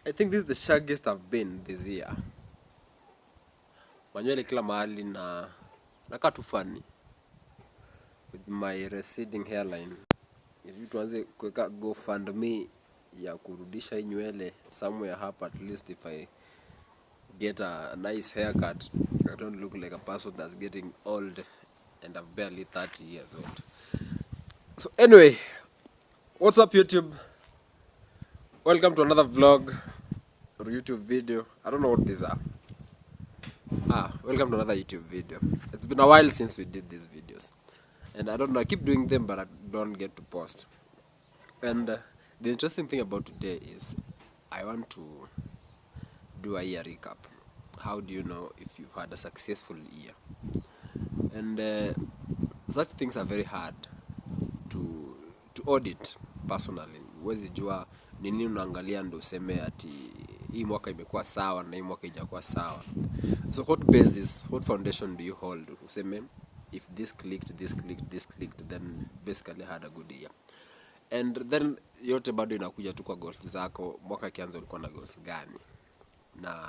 I think this is the shaggiest I've been this year. Manywele kila mahali na nakaa tu funny with my receding hairline. If tuanze kuweka GoFundMe ya kurudisha hii nywele somewhere hapa, at least if I get a nice haircut, I don't look like a person that's getting old and I'm barely 30 years old. So anyway, what's up YouTube? Welcome to another vlog or YouTube video. I don't know what these are. Welcome to another YouTube video. It's been a while since we did these videos. And I don't know, I keep doing them but I don't get to post. And the interesting thing about today is I want to do a year recap. How do you know if you've had a successful year? And such things are very hard to audit personally. Huwezi jua ni nini unaangalia ndo useme ati hii mwaka imekuwa sawa na hii mwaka haijakuwa sawa. So what foundation do you hold? Useme if this clicked, then basically had a good year. And then yote bado inakuja tu kwa goals zako. Mwaka kianza ulikuwa na goals gani? Na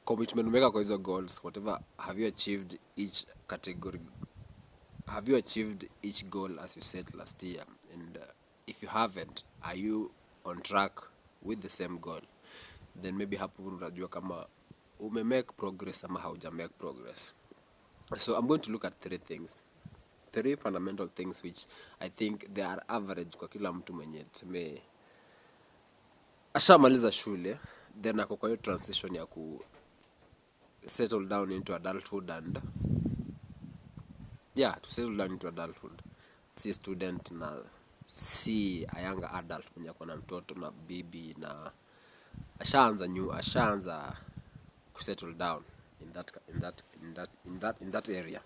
commitment umeweka kwa hizo goals, whatever, have you achieved each category? Have you achieved each goal as you set last year? And if you haven't, are you on track with the same goal? Then maybe hapo unajua kama make progress ama hauja make progress. So I'm going to look at three fundamental things which I think they are average kwa kila mtu mwenye tuseme ashamaliza shule, then ako kwa hiyo transition ya ku settle down into adulthood and to settle down into adulthood. Si student na si a young adult mwenye ako na mtoto na bibi na ashaanza ku settle down in that area.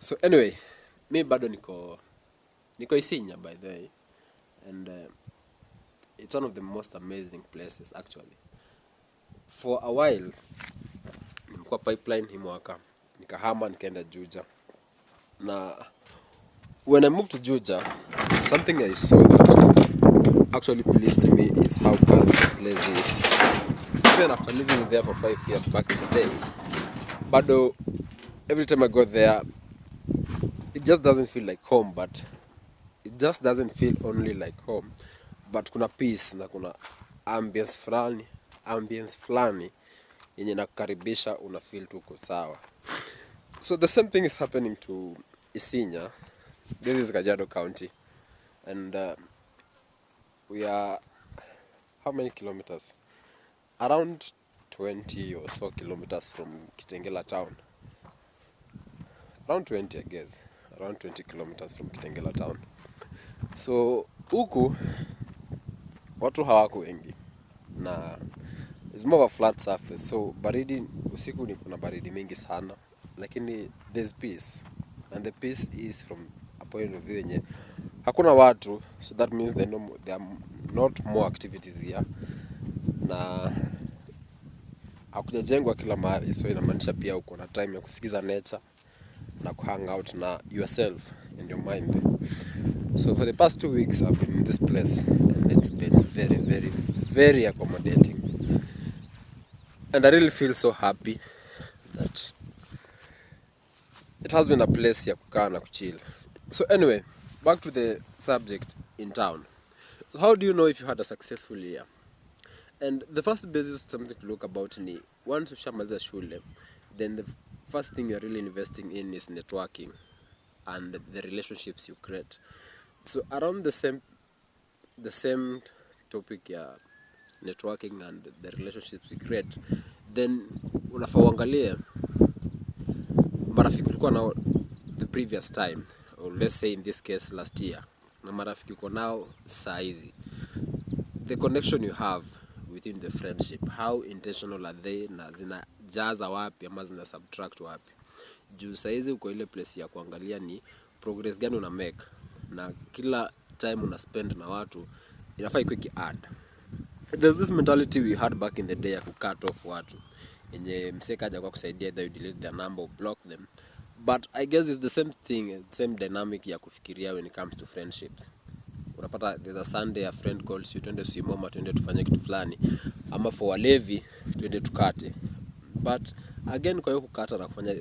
So anyway, me bado niko Isinya by the way, and it's one of the most amazing places actually. For a while nimekuwa pipeline hii mwaka, nikahama nikaenda Juja. Na when I moved to Juja, something I saw that actually pleased me is how calm the place is. Even after living there for 5 years back in the day, bado every time I go there, it just doesn't feel like home, but it just doesn't feel only like home, but kuna peace na kuna ambience fulani yenye nakukaribisha, una feel tuko sawa. So the same thing is happening to Isinya. This is Kajiado County, and we are how many kilometers? Around 20 or so kilometers from Kitengela town. Around 20, I guess. Around 20 kilometers from Kitengela town. So huku watu hawako wengi na it's more of a flat surface, so baridi usiku ni kuna baridi mingi sana, lakini there's peace, and the peace is from a point of view yenye hakuna watu, so that means there are not more activities here na hakujajengwa kila mahali, so inamaanisha pia uko na time ya kusikiza nature na kuhang out na yourself and your mind. So for the past 2 weeks I've been in this place and it's been very, very, very accommodating. And I really feel so happy that it has been a place ya kukaa na kuchill. So anyway, back to the subject in town. So how do you know if you had a successful year? And the first basis, something to look about ni, once ushamaliza shule, then the first thing you're really investing in is networking and the relationships you create. So around the same topic ya networking and the relationships you create, then unafaa uangalie marafiki ulikuwa nao the previous time, or let's say in this case last year, na marafiki uko nao saa hizi. The connection you have within the friendship, how intentional are they, na zinajaza wapi ama zina subtract wapi. Juu saa hizi uko ile place ya kuangalia ni progress gani una make, na kila time una spend na watu inafaa ikuwe ki-add. There's this mentality we had back in the day ya cut off watu yenye mseka haja kwa kusaidia, either you delete their number or block them. But I guess it's the same thing, same dynamic ya kufikiria when it comes to friendships. unapata there's a Sunday a friend calls you, twende simoma, twende tufanye kitu fulani, ama for walevi twende tukate. But again, kwa hiyo kukata na kufanya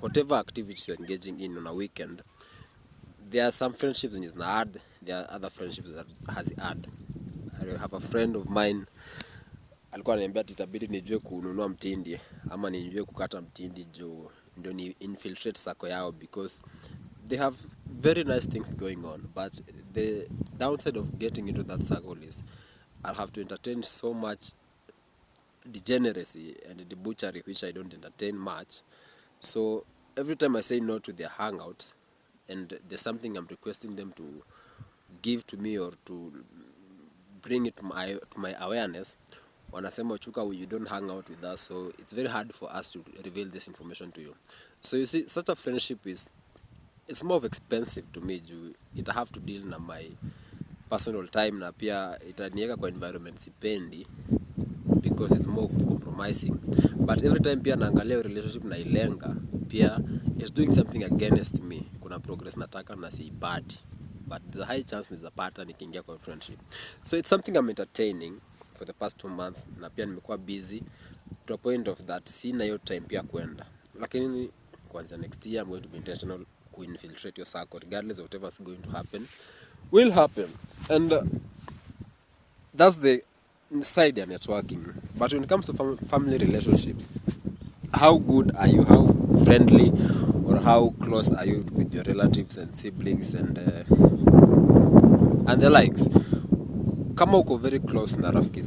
whatever activities you're engaging in on a weekend, there are some friendships that is not hard, there are other friendships that has hard. I have a friend of mine alikuwa ananiambia itabidi nijue kununua mtindi ama nijue kukata mtindi ndio ni infiltrate sako yao, because they have very nice things going on, but the downside of getting into that circle is I'll have to entertain so much degeneracy and debauchery which I don't entertain much. So every time I say no to their hangouts and there's something I'm requesting them to give to me or to bring it to my awareness, wanasema Ochuka, you don't hang out with us, so it's very hard for us to reveal this information to you. So you see, such a friendship it's more of expensive to me. It have to deal na my personal time, na pia itaniweka kwa environment sipendi, because it's more compromising. But every time pia naangalia relationship na ilenga, pia it's doing something against me. Kuna progress nataka na siipati, but there's a high chance nizapata nikiingia kwa friendship. So it's something I'm entertaining for the past 2 months, na pia nimekuwa busy to a point of that sina hiyo time pia kwenda. Lakini kwanza next year I'm going to be intentional to infiltrate your circle, regardless of whatever's going to happen will happen. And that's the side of networking. But when it comes to family relationships, how good are you, how friendly or how close are you with your relatives and siblings and the likes? Kama uko very close na rafiki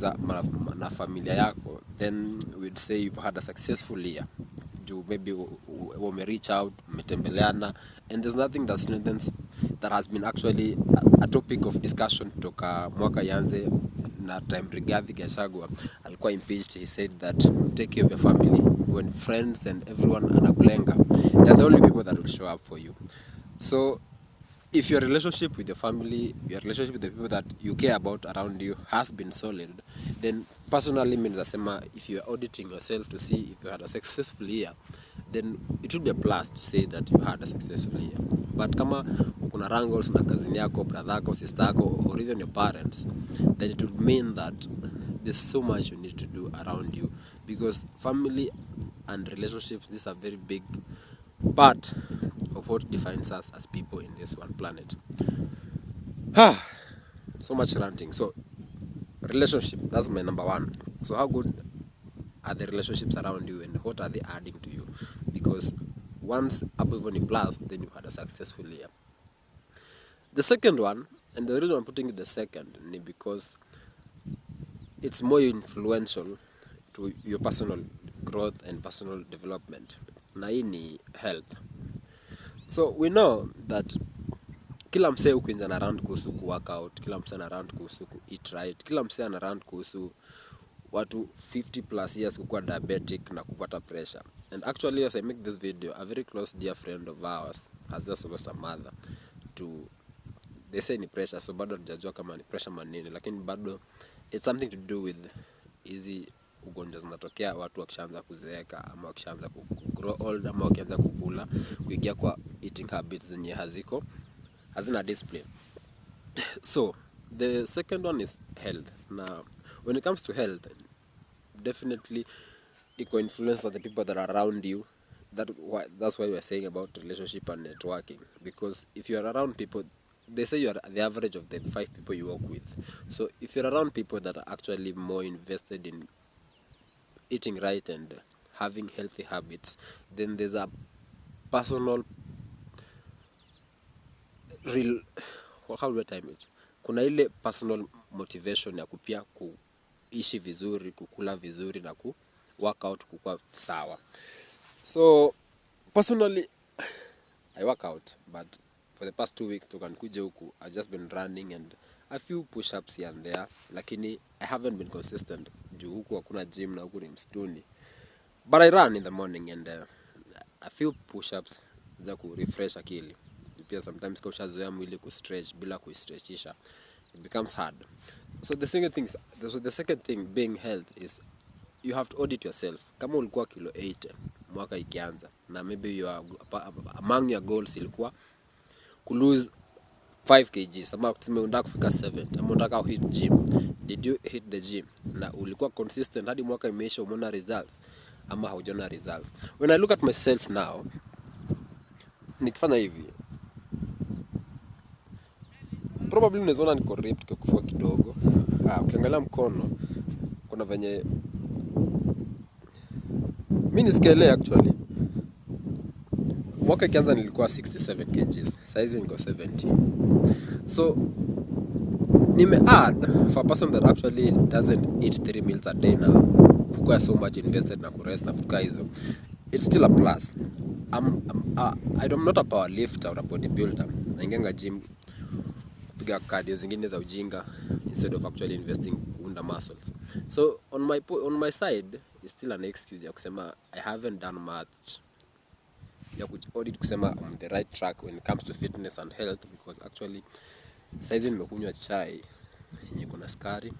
na familia yako, then we'd say you've had a successful year. Maybe ume reach out, umetembeleana, and there's nothing that has been actually a topic of discussion toka mwaka yanze. Na time Rigathi Gachagua alikuwa impeached, he said that take care of your family. When friends and everyone anakulenga, they're the only people that will show up for you. So if your relationship with your family, your relationship with the people that you care about around you has been solid, then personally means if you are auditing yourself to see if you had a successful year, then it would be a plus to say that you had a successful year. But kama kuna wrangles na kazini yako, brother yako, sister yako, or even your parents, then it would mean that there's so much you need to do around you, because family and relationships, these are very big part of what defines us as people in this one planet. So much ranting. So relationship, that's my number one. So how good are the relationships around you and what are they adding to you? Because once above any plus, then you had a successful year. The second one, and the reason I'm putting it the second is because it's more influential to your personal growth and personal development. Na hii ni health. So we know that kila msee huku nje ana rant kuhusu ku workout, kila msee ana rant kuhusu ku eat right, kila msee ana rant kuhusu watu 50 plus years kukuwa diabetic na kupata pressure. And actually, as I make this video, a very close dear friend of ours has just lost a mother to, they say ni pressure, so bado hajajua kama ni pressure manini, lakini bado it's something to do with hizi ugonjwa zinatokea watu wakishaanza kuzeeka ama wakishaanza grow old ama wakianza kukula, kuingia kwa eating habits zenye hazina discipline. So the second one is health. Now when it comes to health, definitely equal influence of the people that are around you. That's why we are saying about relationship and networking, because if you are around people, they say you are the average of the 5 people you work with. So if you're around people that are actually more invested in eating right and having healthy habits, then there's a personal real, how do I time it? Kuna ile personal motivation ya kupia kuishi vizuri, kukula vizuri na ku work out kukua sawa. So personally I work out, but for the past 2 weeks toka nikuje huku I've just been running and a few push-ups here and there, lakini I haven't been consistent juu huku hakuna gym na huku ni msituni. But I run in the morning and a few push-ups za ku refresh akili. Pia sometimes kwa ushazoea mwili ku stretch bila ku stretchisha, it becomes hard. So the second thing being health is you have to audit yourself. Kama ulikuwa kilo 80 mwaka ikianza na maybe you are among your goals ilikuwa ku lose 5 kgs ama tuseme unataka kufika 7 ama unataka hit gym, did you hit the gym na ulikuwa consistent hadi mwaka imeisha, umeona results ama haujaona results? When I look at myself now, nikifanya hivi probably unaona niko ripped kwa kufua kidogo. Ukiangalia mkono kuna venye mimi ni scale actually. Mwaka ikianza nilikuwa 67 kgs, saizi niko 70. So nime add for a person that actually doesn't eat 3 meals a day now, kukua so much invested na kurest na futuka hizo, it's still a plus. I'm not a power lifter or a bodybuilder. Naingianga gym kupiga cardio zingine za ujinga instead of actually investing kuunda muscles. So on my side it's still an excuse ya kusema I haven't done much ya audit kusema I'm the right track when it comes to fitness and health, because actually saizi nimekunywa chai yenye kuna sukari,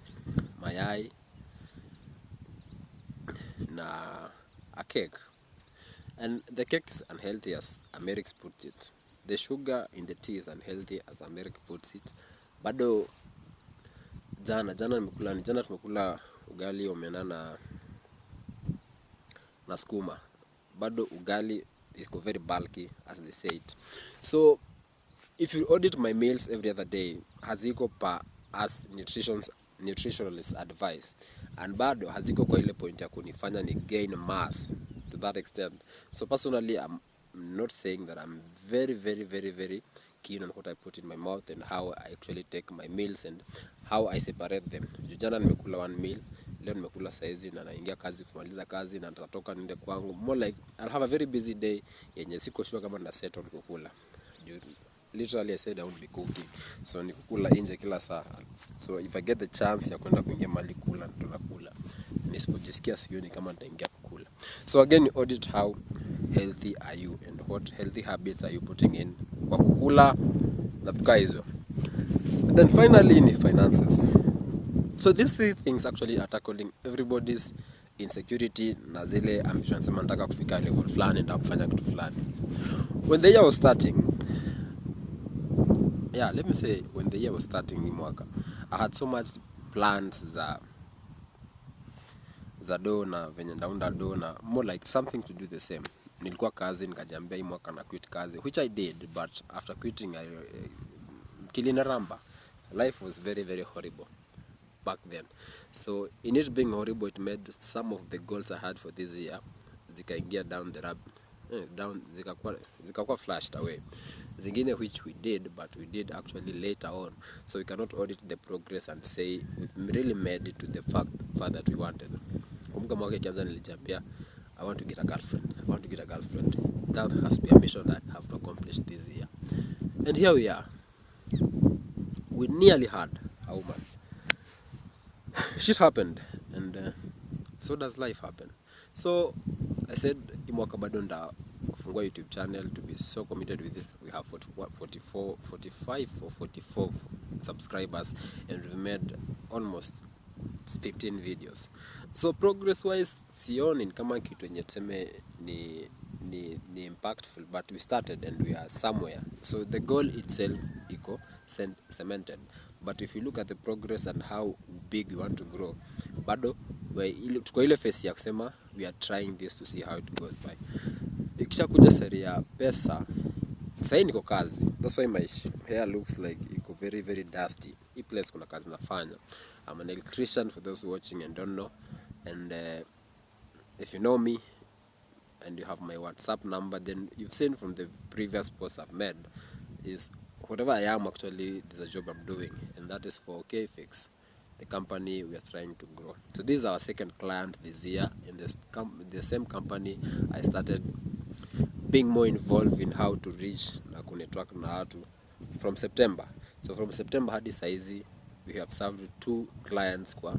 mayai na a cake, and the cake is unhealthy as America puts it. The sugar in the tea is unhealthy as America puts it. Bado jana tumekula ugali omena na skuma. Bado ugali is very bulky as they say it. So if you audit my meals every other day, haziko pa as nutritionalist advice, and bado haziko kwa ile point ya kunifanya ni gain mass to that extent. So personally I'm not saying that I'm very keen on what I put in my mouth and how I actually take my meals and how I separate them. Jana nimekula one meal, leo nimekula saizi na naingia kazi kumaliza kazi na nitatoka niende kwangu. More like I'll have a very busy day yenye siko sure kama na set on kukula. Literally I said I won't be cooking, so ni kukula nje kila saa. So if I get the chance ya kwenda kuingia mali kula, nitakula. Nisipojisikia sioni kama nitaingia kukula. So again, you audit how healthy are you and what healthy habits are you putting in kwa kukula na fuka hizo. And then finally ni finances. So these three things actually are tackling everybody's insecurity na zile ambitions sema nataka kufika level fulani na kufanya kitu fulani. When the year was starting, when the year was starting ni mwaka, I had so much plans za do na venye ndaunda do na more like something to do the same. Nilikuwa kazi nikajiambia hii mwaka na quit kazi, which I did, but after quitting kiliniramba. Life was very horrible back then. So in it being horrible, it made some of the goals I had for this year zikaingia zikakuwa flashed away. Zingine which we did, but we did actually later on, so we cannot audit the progress and say we've really made it to the fact that we wanted. Kumbuka mwaka ikianza nilijiambia I want to get a girlfriend. That has to be a mission that I have to accomplish this year, and here we are. We nearly had a woman. Shit happened, and so does life happen. So I said imwaka bado nda kufungua YouTube channel to be so committed with it. We have 44 subscribers, and we've made almost 15 videos. So progress wise sioni kama kitu yenye tuseme ni impactful, but we started and we are somewhere. So the goal itself iko cemented, but if you look at the progress and how big we want to grow, bado tuko ile phase ya kusema we are trying this to see how it goes by. Ikisha kuja seri ya pesa, sasa niko kazi. That's why my hair looks like iko very dusty. Hii place kuna kazi nafanya. I'm an electrician for those watching and don't know. And if you know me and you have my WhatsApp number, then you've seen from the previous posts I've made is whatever I am actually, there's a job I'm doing, and that is for Okfix, the company we are trying to grow. So this is our second client this year in the same company. I started being more involved in how to reach na kunetwork na watu from September. So from September hadi saizi we have served 2 clients kwa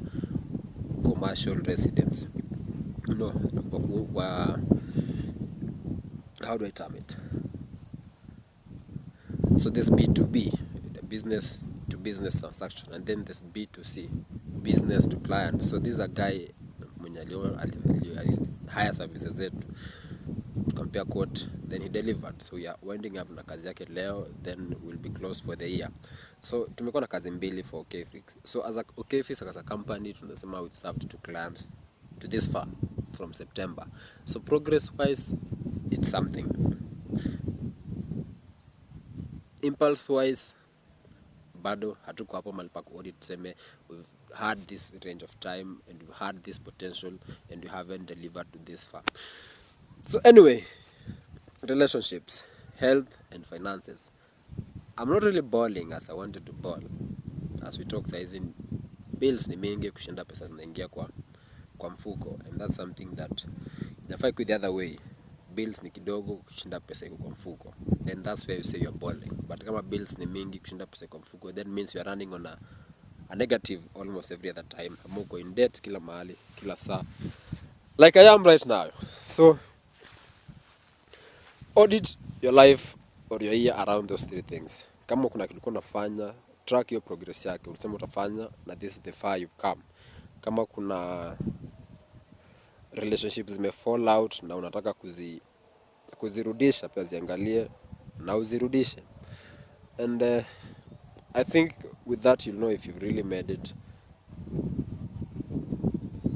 commercial residents. How do I term it? So there's B2B, the business to business transaction, and then there's B2C, business to client. So this is a guy mwenye hire services zetu, tukampea quote then he delivered. So we are winding up na kazi yake leo, then we'll be closed for the year. So tumekuwa na kazi mbili for Okfix. So as a Okfix as a company tunasema we've served 2 clients to this far from September. So progress wise it's something. Impulse wise bado hatuko hapo mahali pa kuaudit tuseme we've had this range of time and we've had this potential and we haven't delivered to this far. So anyway, relationships, health and finances. I'm not really balling as I wanted to ball. As we talk saizi bills ni mingi kushinda pesa zinaingia kwa mfuko, and that's something that inafai kwa the other way. Bills ni kidogo kushinda pesa iko kwa mfuko, then that's where you say you're balling. But kama bills ni mingi kushinda pesa kwa mfuko, that means you're running on a negative almost every other time. Amuko in debt kila mahali, kila saa, like I am right now. So audit your life or your year around those 3 things. Kama kuna kitu unafanya, track your progress yake. Ulisema utafanya na this is the far you've come. Kama kuna relationships zime fall out na unataka kuzirudisha, pia ziangalie na uzirudishe. And I think with that you'll know if you've really made it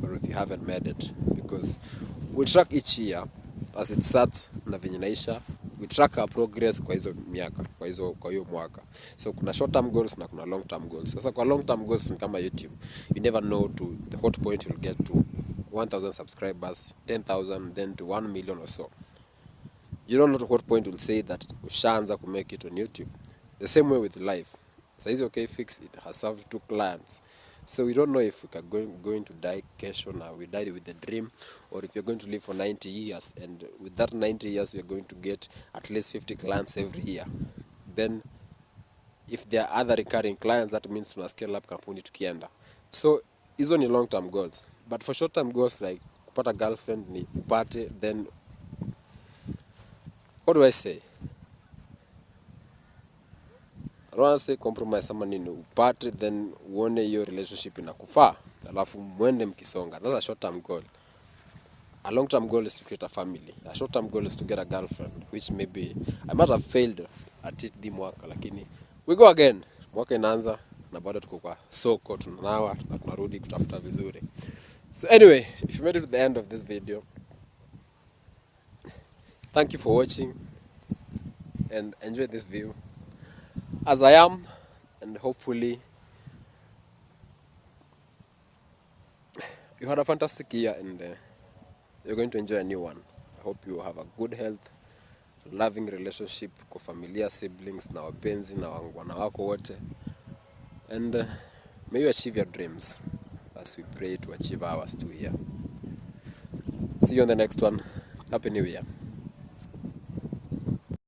or if you haven't made it, because we track each year as it starts na venye inaisha. We track our progress kwa hizo miaka, kwa hiyo mwaka. So kuna short term goals na kuna long term goals. Sasa kwa long term goals ni kama YouTube, you never know to the what point you'll get to 1,000 subscribers, 10,000, then to 1 million or so. You don't know to what point you'll say that ushaanza to make it on YouTube. The same way with life. Saizi Okfix, it has served 2 clients. So we don't know if we are going to die kesho na we died with the dream, or if you're going to live for 90 years, and with that 90 years we are going to get at least 50 clients every year. Then if there are other recurring clients, that means tuna scale up kampuni tukienda. So hizo ni long term goals. But for short term goals like kupata girlfriend ni upate, then what do I say? I don't want to say compromise sama nini, upate then uone hiyo relationship inakufaa, alafu mwende mkisonga. That's a short term goal. A long term goal is to create a family. A short term goal is to get a girlfriend, which maybe I might have failed at it the mwaka, lakini we go again. Mwaka inaanza na bado tuko kwa soko, tunanawa na tunarudi kutafuta vizuri. So anyway, if you made it to the end of this video, thank you for watching and enjoy this view as I am, and hopefully you had a fantastic year and you're going to enjoy a new one. I hope you have a good health, loving relationship kwa familia, siblings na wapenzi na wana wako wote, and may you achieve your dreams as we pray to achieve ours too here. See you on the next one. Happy New Year.